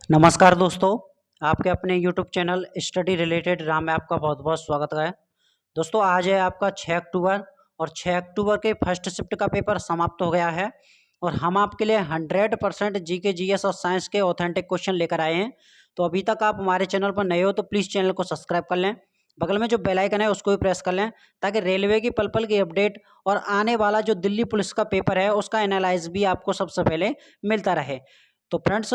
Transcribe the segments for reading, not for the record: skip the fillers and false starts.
नमस्कार दोस्तों, आपके अपने YouTube channel study related Ram में आपका बहुत बहुत स्वागत है। दोस्तों आज है आपका 6 अक्टूबर और 6 अक्टूबर के फर्स्ट शिफ्ट का पेपर समाप्त हो गया है और हम आपके लिए 100% जीके जीएस और साइंस के ऑथेंटिक क्वेश्चन लेकर आए हैं। तो अभी तक आप हमारे चैनल पर नए हो तो प्लीज़ चैनल को सब्सक्राइब कर लें, बगल में जो बेल आइकन है उसको भी प्रेस कर लें ताकि रेलवे की पल पल की अपडेट और आने वाला जो दिल्ली पुलिस का पेपर है उसका एनालाइज भी आपको सबसे पहले मिलता रहे। तो फ्रेंड्स,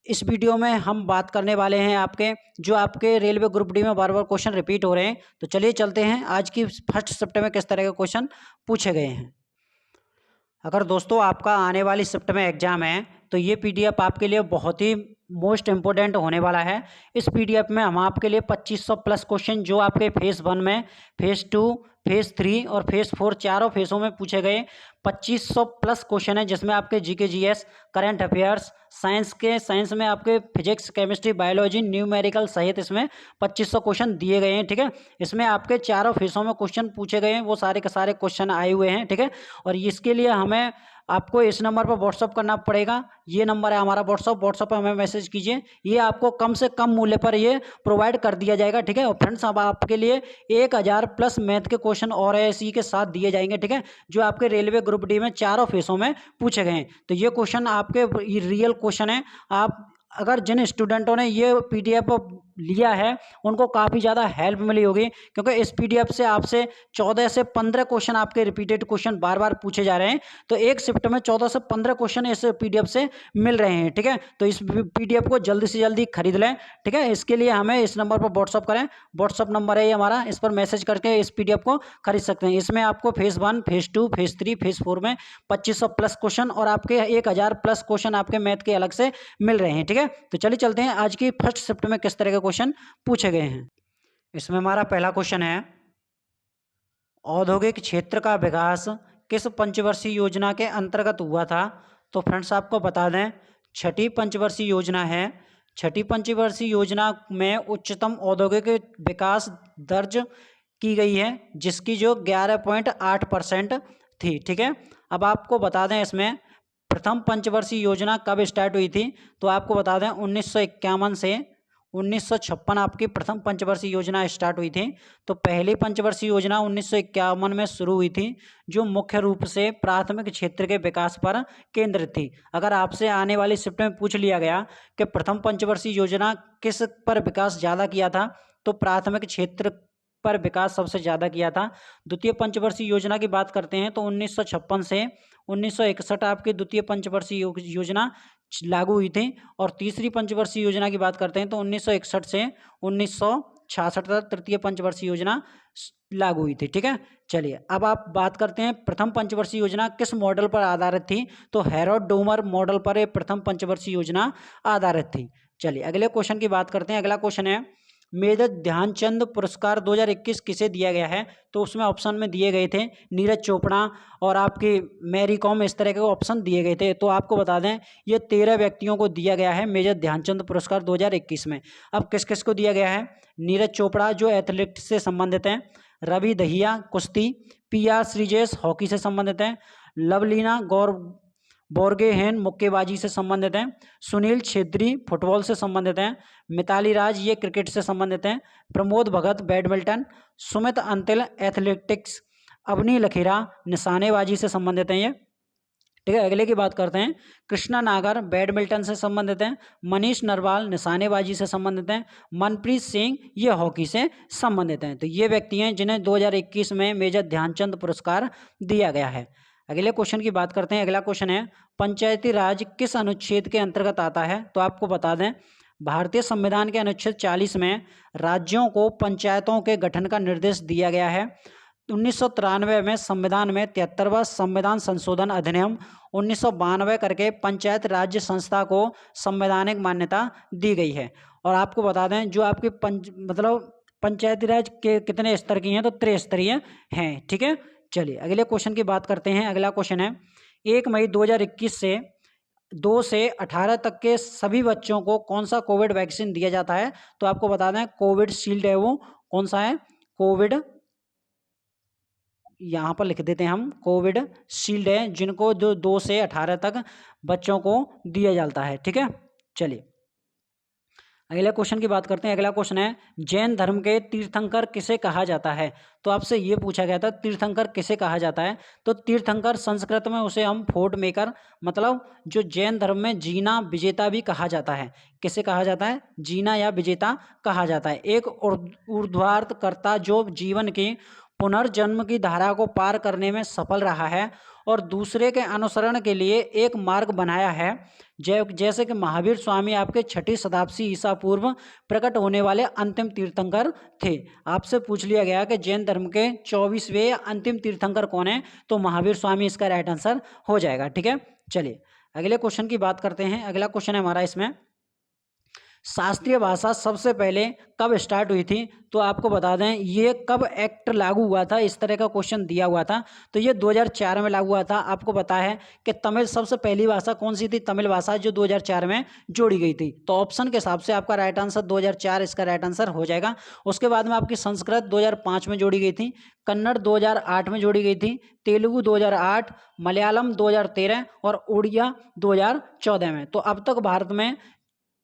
इस वीडियो में हम बात करने वाले हैं जो आपके रेलवे ग्रुप डी में बार बार क्वेश्चन रिपीट हो रहे हैं। तो चलिए चलते हैं आज की फर्स्ट शिफ्ट में किस तरह के क्वेश्चन पूछे गए हैं। अगर दोस्तों आपका आने वाली शिफ्ट में एग्जाम है तो ये पीडीएफ आपके लिए बहुत ही मोस्ट इम्पोर्टेंट होने वाला है। इस पीडीएफ में हम आपके लिए 2500 प्लस क्वेश्चन जो आपके फेज़ 1 में, फेज़ 2, फेज़ 3 और फेज़ 4 चारों फेज़ों में पूछे गए 2500 प्लस क्वेश्चन है, जिसमें आपके GK GS, current affairs, science में आपके फिजिक्स, केमिस्ट्री, बायोलॉजी, न्यूमेरिकल सहित इसमें 2500 क्वेश्चन दिए गए हैं। ठीक है, इसमें आपके चारों फेज़ों में क्वेश्चन पूछे गए हैं, वो सारे के सारे क्वेश्चन आए हुए हैं। ठीक है, और इसके लिए हमें आपको इस नंबर पर व्हाट्सअप करना पड़ेगा। ये नंबर है हमारा व्हाट्सअप पर हमें मैसेज कीजिए, ये आपको कम से कम मूल्य पर ये प्रोवाइड कर दिया जाएगा। ठीक है, और फ्रेंड्स अब आपके लिए 1000 प्लस मैथ के क्वेश्चन और इसी के साथ दिए जाएंगे। ठीक है, जो आपके रेलवे ग्रुप डी में चारों फेसों में पूछे गए हैं। तो ये क्वेश्चन आपके रियल क्वेश्चन है। आप अगर जिन स्टूडेंटों ने ये पीडीएफ लिया है उनको काफ़ी ज़्यादा हेल्प मिली होगी, क्योंकि इस पीडीएफ से आपसे 14 से 15 क्वेश्चन आपके रिपीटेड क्वेश्चन बार बार पूछे जा रहे हैं। तो एक शिफ्ट में 14 से 15 क्वेश्चन इस पीडीएफ से मिल रहे हैं। ठीक है, तो इस पीडीएफ को जल्दी से जल्दी खरीद लें। ठीक है, इसके लिए हमें इस नंबर पर व्हाट्सअप करें। व्हाट्सअप नंबर है ये हमारा, इस पर मैसेज करके इस पीडीएफ को खरीद सकते हैं। इसमें आपको फेज़ 1, फेज़ 2, फेज़ 3, फेज़ 4 में 2500 प्लस क्वेश्चन और आपके 1000 प्लस क्वेश्चन आपके मैथ के अलग से मिल रहे हैं। ठीक है, तो चलिए चलते हैं आज की फर्स्ट शिफ्ट में किस तरह के क्वेश्चन पूछे गए हैं। इसमें हमारा पहला क्वेश्चन है, औद्योगिक क्षेत्र का विकास किस पंचवर्षीय योजना के अंतर्गत हुआ था? तो फ्रेंड्स आपको बता दें, छठी पंचवर्षीय योजना है। छठी पंचवर्षीय योजना में उच्चतम औद्योगिक विकास दर्ज की गई है, जिसकी जो 11.8% थी। ठीक है, अब आपको बता दें इसमें प्रथम पंचवर्षीय योजना कब स्टार्ट हुई थी? तो आपको बता दें 1951 से 1956 आपकी प्रथम पंचवर्षीय योजना स्टार्ट हुई थी। तो पहली पंचवर्षीय योजना 1951 में शुरू हुई थी, जो मुख्य रूप से प्राथमिक क्षेत्र के विकास पर केंद्रित थी। अगर आपसे आने वाली शिफ्ट में पूछ लिया गया कि प्रथम पंचवर्षीय योजना किस पर विकास ज़्यादा किया था, तो प्राथमिक क्षेत्र पर विकास सबसे ज़्यादा किया था। द्वितीय पंचवर्षीय योजना की बात करते हैं तो 1956 से 1961 आपकी द्वितीय पंचवर्षीय योजना लागू हुई थी। और तीसरी पंचवर्षीय योजना की बात करते हैं तो 1961 से 1966 तक तृतीय पंचवर्षीय योजना लागू हुई थी। ठीक है, चलिए अब आप बात करते हैं प्रथम पंचवर्षीय योजना किस मॉडल पर आधारित थी? तो हैरोल्ड डोमर मॉडल पर ये प्रथम पंचवर्षीय योजना आधारित थी। चलिए अगले क्वेश्चन की बात करते हैं। अगला क्वेश्चन है, मेजर ध्यानचंद पुरस्कार 2021 किसे दिया गया है? तो उसमें ऑप्शन में दिए गए थे नीरज चोपड़ा और आपकी मैरी कॉम, इस तरह के ऑप्शन दिए गए थे। तो आपको बता दें ये 13 व्यक्तियों को दिया गया है मेजर ध्यानचंद पुरस्कार 2021 में। अब किस किस को दिया गया है? नीरज चोपड़ा जो एथलेटिक्स से संबंधित हैं, रवि दहिया कुश्ती, PR श्रीजेश हॉकी से संबंधित हैं, लवलीना गौर बोर्गेहेन मुक्केबाजी से संबंधित हैं, सुनील छेत्री फुटबॉल से संबंधित हैं, मिताली राज ये क्रिकेट से संबंधित हैं, प्रमोद भगत बैडमिंटन, सुमित अंतिल एथलेटिक्स, अवनी लखेरा निशानेबाजी से संबंधित हैं ये। ठीक है, अगले की बात करते हैं, कृष्णा नागर बैडमिंटन से संबंधित हैं, मनीष नरवाल निशानेबाजी से संबंधित हैं, मनप्रीत सिंह ये हॉकी से संबंधित हैं। तो ये व्यक्ति हैं जिन्हें 2021 में मेजर ध्यानचंद पुरस्कार दिया गया है। अगले क्वेश्चन की बात करते हैं। अगला क्वेश्चन है, पंचायती राज किस अनुच्छेद के अंतर्गत आता है? तो आपको बता दें भारतीय संविधान के अनुच्छेद 40 में राज्यों को पंचायतों के गठन का निर्देश दिया गया है। 1993 में संविधान में 73वां संविधान संशोधन अधिनियम 1992 करके पंचायत राज्य संस्था को संवैधानिक मान्यता दी गई है। और आपको बता दें जो आपकी पंचायती राज के कितने स्तर की हैं? तो त्रिस्तरीय हैं। ठीक है, चलिए अगले क्वेश्चन की बात करते हैं। अगला क्वेश्चन है, 1 मई 2021 से 2 से 18 तक के सभी बच्चों को कौन सा कोविड वैक्सीन दिया जाता है? तो आपको बता दें कोविड शील्ड है, वो कौन सा है? कोविड, यहाँ पर लिख देते हैं हम, कोविड शील्ड है, जिनको जो 2 से 18 तक बच्चों को दिया जाता है। ठीक है, चलिए अगले क्वेश्चन की बात करते हैं। अगला क्वेश्चन है जैन धर्म के तीर्थंकर किसे कहा जाता है। तो आपसे ये पूछा गया था तीर्थंकर किसे कहा जाता है। तो तीर्थंकर संस्कृत में उसे हम फोर्ट मेकर, मतलब जो जैन धर्म में जीना विजेता भी कहा जाता है। किसे कहा जाता है? जीना या विजेता कहा जाता है। एक ऊर्ध्वाधरकर्ता जो जीवन की पुनर्जन्म की धारा को पार करने में सफल रहा है और दूसरे के अनुसरण के लिए एक मार्ग बनाया है। जैसे कि महावीर स्वामी आपके 6ठी शताब्दी ईसा पूर्व प्रकट होने वाले अंतिम तीर्थंकर थे। आपसे पूछ लिया गया कि जैन धर्म के 24वें या अंतिम तीर्थंकर कौन है, तो महावीर स्वामी इसका राइट आंसर हो जाएगा। ठीक है, चलिए अगले क्वेश्चन की बात करते हैं। अगला क्वेश्चन है हमारा इसमें, शास्त्रीय भाषा सबसे पहले कब स्टार्ट हुई थी। तो आपको बता दें ये कब एक्ट लागू हुआ था, इस तरह का क्वेश्चन दिया हुआ था। तो ये 2004 में लागू हुआ था। आपको पता है कि तमिल सबसे पहली भाषा कौन सी थी, तमिल भाषा, जो 2004 में जोड़ी गई थी। तो ऑप्शन के हिसाब से आपका राइट आंसर 2004 इसका राइट आंसर हो जाएगा। उसके बाद में आपकी संस्कृत 2005 में जोड़ी गई थी, कन्नड़ 2008 में जोड़ी गई थी, तेलुगु 2008, मलयालम 2013 और उड़िया 2014 में। तो अब तक भारत में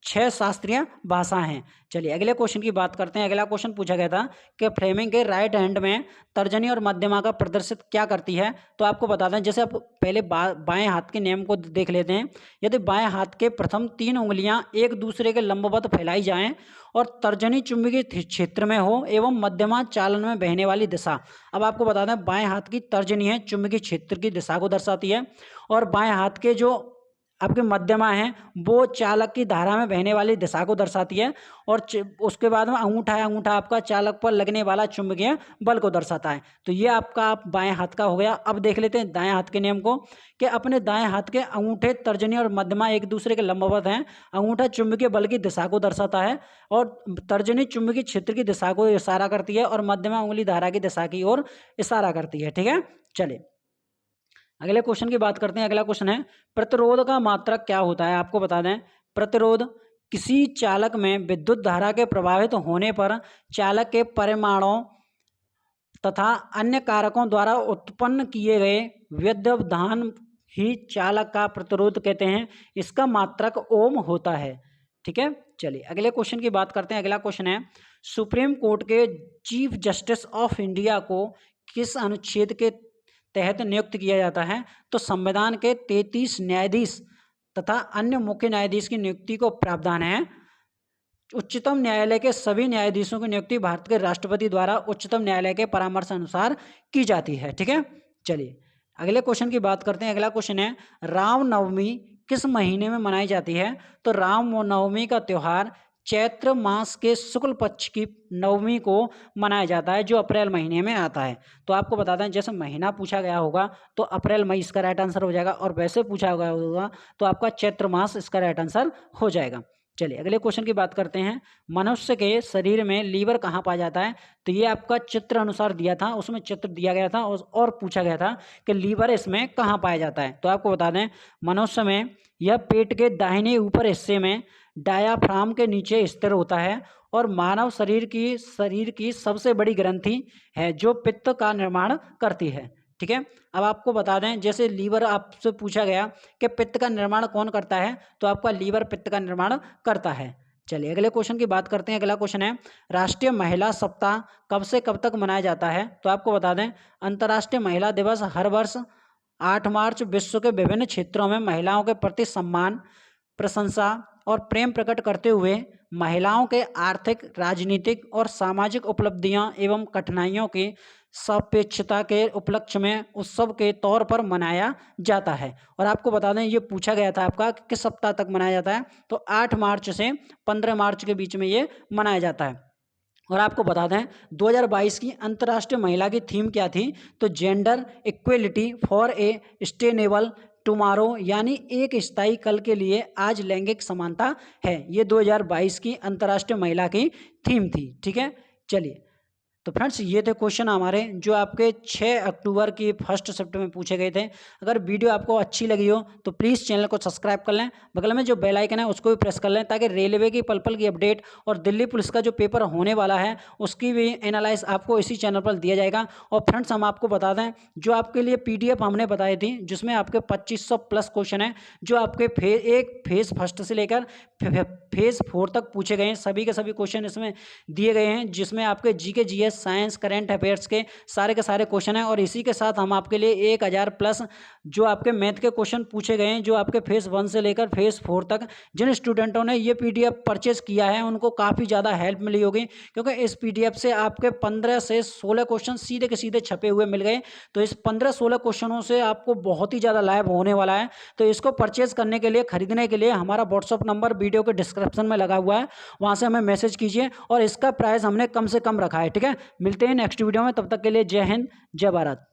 6 शास्त्रीय भाषा हैं। चलिए अगले क्वेश्चन की बात करते हैं। अगला क्वेश्चन पूछा गया था कि फ्रेमिंग के राइट हैंड में तर्जनी और मध्यमा का प्रदर्शित क्या करती है। तो आपको बता दें, जैसे आप पहले बाएं हाथ के नियम को देख लेते हैं। यदि बाएं हाथ के प्रथम 3 उंगलियां एक दूसरे के लंबवत फैलाई जाएं और तर्जनी चुंबकीय क्षेत्र में हो एवं मध्यमा चालन में बहने वाली दिशा। अब आपको बता दें बाएं हाथ की तर्जनी है चुंबकीय क्षेत्र की दिशा को दर्शाती है, और बाएं हाथ के जो आपके मध्यमा है वो चालक की धारा में बहने वाली दिशा को दर्शाती है, और उसके बाद में अंगूठा है, अंगूठा आपका चालक पर लगने वाला चुंबकीय बल को दर्शाता है। तो ये आपका आप बाएं हाथ का हो गया। अब देख लेते हैं दाएं हाथ के नियम को, कि अपने दाएं हाथ के अंगूठे तर्जनी और मध्यमा एक दूसरे के लंबवत हैं। अंगूठा चुंबकीय बल की दिशा को दर्शाता है और तर्जनी चुंबकीय क्षेत्र की दिशा को इशारा करती है और मध्यमा उंगली धारा की दिशा की ओर इशारा करती है। ठीक है, चलिए अगले क्वेश्चन की बात करते हैं। अगला क्वेश्चन है प्रतिरोध का मात्रक क्या होता है। आपको बता दें प्रतिरोध किसी चालक में विद्युत धारा के प्रभावित होने पर चालक के परिमाणों तथा अन्य कारकों द्वारा उत्पन्न किए गए विद्युदान ही चालक का प्रतिरोध कहते हैं। इसका मात्रक ओम होता है। ठीक है, चलिए अगले क्वेश्चन की बात करते हैं। अगला क्वेश्चन है सुप्रीम कोर्ट के चीफ जस्टिस ऑफ इंडिया को किस अनुच्छेद के तहत नियुक्त किया जाता है। तो संविधान के 33 न्यायाधीश तथा अन्य मुख्य न्यायाधीश की नियुक्ति को प्रावधान है। उच्चतम न्यायालय के सभी न्यायाधीशों की नियुक्ति भारत के राष्ट्रपति द्वारा उच्चतम न्यायालय के परामर्श अनुसार की जाती है। ठीक है, चलिए अगले क्वेश्चन की बात करते हैं। अगला क्वेश्चन है रामनवमी किस महीने में मनाई जाती है। तो रामनवमी का त्यौहार चैत्र मास के शुक्ल पक्ष की नवमी को मनाया जाता है, जो अप्रैल महीने में आता है। तो आपको बता दें जैसे महीना पूछा गया होगा तो अप्रैल मई इसका राइट आंसर हो जाएगा, और वैसे पूछा गया होगा तो आपका चैत्र मास इसका राइट आंसर हो जाएगा। चलिए अगले क्वेश्चन की बात करते हैं। मनुष्य के शरीर में लीवर कहाँ पाया जाता है। तो ये आपका चित्र अनुसार दिया था, उसमें चित्र दिया गया था और पूछा गया था कि लीवर इसमें कहाँ पाया जाता है। तो आपको बता दें मनुष्य में यह पेट के दाहिने ऊपर हिस्से में डायाफ्राम के नीचे स्थिर होता है और मानव शरीर की सबसे बड़ी ग्रंथि है जो पित्त का निर्माण करती है। ठीक है, अब आपको बता दें जैसे लीवर आपसे पूछा गया कि पित्त का निर्माण कौन करता है, तो आपका लीवर पित्त का निर्माण करता है। चलिए अगले क्वेश्चन की बात करते हैं। अगला क्वेश्चन है राष्ट्रीय महिला सप्ताह कब से कब तक मनाया जाता है। तो आपको बता दें अंतर्राष्ट्रीय महिला दिवस हर वर्ष 8 मार्च विश्व के विभिन्न क्षेत्रों में महिलाओं के प्रति सम्मान, प्रशंसा और प्रेम प्रकट करते हुए महिलाओं के आर्थिक, राजनीतिक और सामाजिक उपलब्धियां एवं कठिनाइयों की सापेक्षता के उपलक्ष्य में उत्सव के तौर पर मनाया जाता है। और आपको बता दें ये पूछा गया था आपका कि किस सप्ताह तक मनाया जाता है। तो 8 मार्च से 15 मार्च के बीच में ये मनाया जाता है। और आपको बता दें 2022 की अंतर्राष्ट्रीय महिला की थीम क्या थी। तो gender equality for a sustainable tomorrow, यानी एक स्थायी कल के लिए आज लैंगिक समानता है। ये 2022 की अंतर्राष्ट्रीय महिला की थीम थी। ठीक है, चलिए तो फ्रेंड्स ये थे क्वेश्चन हमारे जो आपके 6 अक्टूबर की फर्स्ट शिफ्ट में पूछे गए थे। अगर वीडियो आपको अच्छी लगी हो तो प्लीज़ चैनल को सब्सक्राइब कर लें, बगल में जो बेल आइकन है उसको भी प्रेस कर लें, ताकि रेलवे की पल पल की अपडेट और दिल्ली पुलिस का जो पेपर होने वाला है उसकी भी एनालाइज आपको इसी चैनल पर दिया जाएगा। और फ्रेंड्स हम आपको बता दें, जो आपके लिए PDF हमने बताई थी जिसमें आपके 2500 प्लस क्वेश्चन है, जो आपके फेज फर्स्ट से लेकर फेज 4 तक पूछे गए हैं। सभी के सभी क्वेश्चन इसमें दिए गए हैं, जिसमें आपके GK GS science current affairs के सारे क्वेश्चन हैं। और इसी के साथ हम आपके लिए 1000 प्लस जो आपके मैथ के क्वेश्चन पूछे गए हैं, जो आपके फेज 1 से लेकर फेज 4 तक जिन स्टूडेंटों ने ये PDF परचेज किया है उनको काफ़ी ज़्यादा हेल्प मिली होगी, क्योंकि इस PDF से आपके 15 से 16 क्वेश्चन सीधे के सीधे छपे हुए मिल गए। तो इस 15-16 क्वेश्चनों से आपको बहुत ही ज़्यादा लाभ होने वाला है। तो इसको परचेज करने के लिए, खरीदने के लिए हमारा व्हाट्सअप नंबर वीडियो के डिस्क्रिप्शन में लगा हुआ है, वहाँ से हमें मैसेज कीजिए। और इसका प्राइस हमने कम से कम रखा है, ठीक है। मिलते हैं नेक्स्ट वीडियो में, तब तक के लिए जय हिंद, जय भारत।